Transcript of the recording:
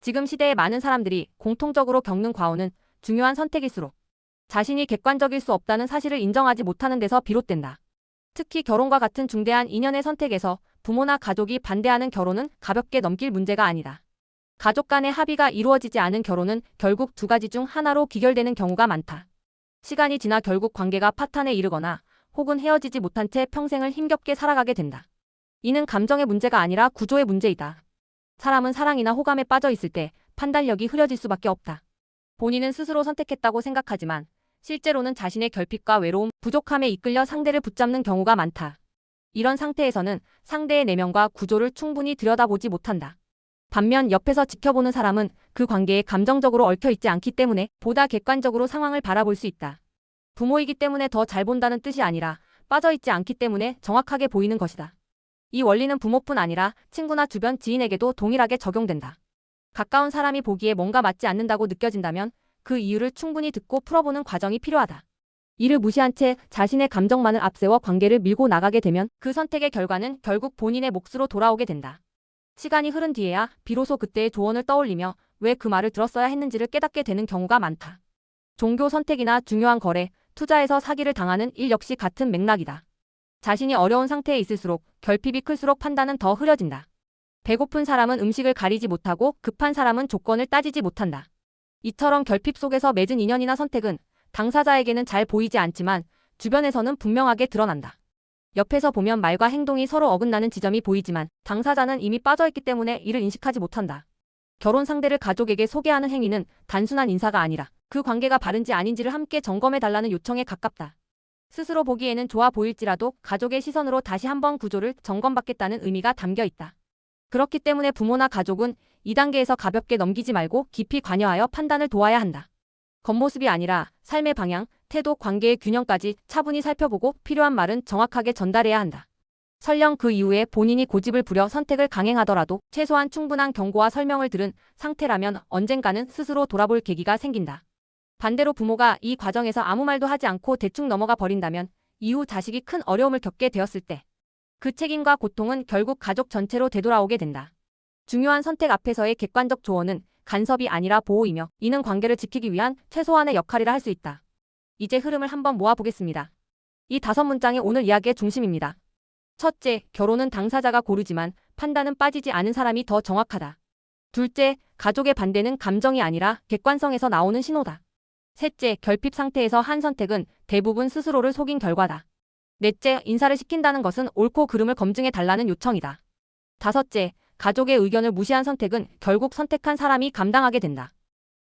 지금 시대의 많은 사람들이 공통적으로 겪는 과오는 중요한 선택일수록 자신이 객관적일 수 없다는 사실을 인정하지 못하는 데서 비롯된다. 특히 결혼과 같은 중대한 인연의 선택에서 부모나 가족이 반대하는 결혼은 가볍게 넘길 문제가 아니다. 가족 간의 합의가 이루어지지 않은 결혼은 결국 두 가지 중 하나로 귀결되는 경우가 많다. 시간이 지나 결국 관계가 파탄에 이르거나 혹은 헤어지지 못한 채 평생을 힘겹게 살아가게 된다. 이는 감정의 문제가 아니라 구조의 문제이다. 사람은 사랑이나 호감에 빠져 있을 때 판단력이 흐려질 수밖에 없다. 본인은 스스로 선택했다고 생각하지만 실제로는 자신의 결핍과 외로움, 부족함에 이끌려 상대를 붙잡는 경우가 많다. 이런 상태에서는 상대의 내면과 구조를 충분히 들여다보지 못한다. 반면 옆에서 지켜보는 사람은 그 관계에 감정적으로 얽혀있지 않기 때문에 보다 객관적으로 상황을 바라볼 수 있다. 부모이기 때문에 더 잘 본다는 뜻이 아니라 빠져있지 않기 때문에 정확하게 보이는 것이다. 이 원리는 부모뿐 아니라 친구나 주변 지인에게도 동일하게 적용된다. 가까운 사람이 보기에 뭔가 맞지 않는다고 느껴진다면 그 이유를 충분히 듣고 풀어보는 과정이 필요하다. 이를 무시한 채 자신의 감정만을 앞세워 관계를 밀고 나가게 되면 그 선택의 결과는 결국 본인의 몫으로 돌아오게 된다. 시간이 흐른 뒤에야 비로소 그때의 조언을 떠올리며 왜 그 말을 들었어야 했는지를 깨닫게 되는 경우가 많다. 종교 선택이나 중요한 거래, 투자에서 사기를 당하는 일 역시 같은 맥락이다. 자신이 어려운 상태에 있을수록 결핍이 클수록 판단은 더 흐려진다. 배고픈 사람은 음식을 가리지 못하고 급한 사람은 조건을 따지지 못한다. 이처럼 결핍 속에서 맺은 인연이나 선택은 당사자에게는 잘 보이지 않지만 주변에서는 분명하게 드러난다. 옆에서 보면 말과 행동이 서로 어긋나는 지점이 보이지만 당사자는 이미 빠져있기 때문에 이를 인식하지 못한다. 결혼 상대를 가족에게 소개하는 행위는 단순한 인사가 아니라 그 관계가 바른지 아닌지를 함께 점검해달라는 요청에 가깝다. 스스로 보기에는 좋아 보일지라도 가족의 시선으로 다시 한번 구조를 점검받겠다는 의미가 담겨 있다. 그렇기 때문에 부모나 가족은 이 단계에서 가볍게 넘기지 말고 깊이 관여하여 판단을 도와야 한다. 겉모습이 아니라 삶의 방향, 태도, 관계의 균형까지 차분히 살펴보고 필요한 말은 정확하게 전달해야 한다. 설령 그 이후에 본인이 고집을 부려 선택을 강행하더라도 최소한 충분한 경고와 설명을 들은 상태라면 언젠가는 스스로 돌아볼 계기가 생긴다. 반대로 부모가 이 과정에서 아무 말도 하지 않고 대충 넘어가 버린다면 이후 자식이 큰 어려움을 겪게 되었을 때 그 책임과 고통은 결국 가족 전체로 되돌아오게 된다. 중요한 선택 앞에서의 객관적 조언은 간섭이 아니라 보호이며 이는 관계를 지키기 위한 최소한의 역할이라 할 수 있다. 이제 흐름을 한번 모아보겠습니다. 이 5문장이 오늘 이야기의 중심입니다. 첫째, 결혼은 당사자가 고르지만 판단은 빠지지 않은 사람이 더 정확하다. 둘째, 가족의 반대는 감정이 아니라 객관성에서 나오는 신호다. 셋째, 결핍 상태에서 한 선택은 대부분 스스로를 속인 결과다. 넷째, 인사를 시킨다는 것은 옳고 그름을 검증해 달라는 요청이다. 다섯째, 가족의 의견을 무시한 선택은 결국 선택한 사람이 감당하게 된다.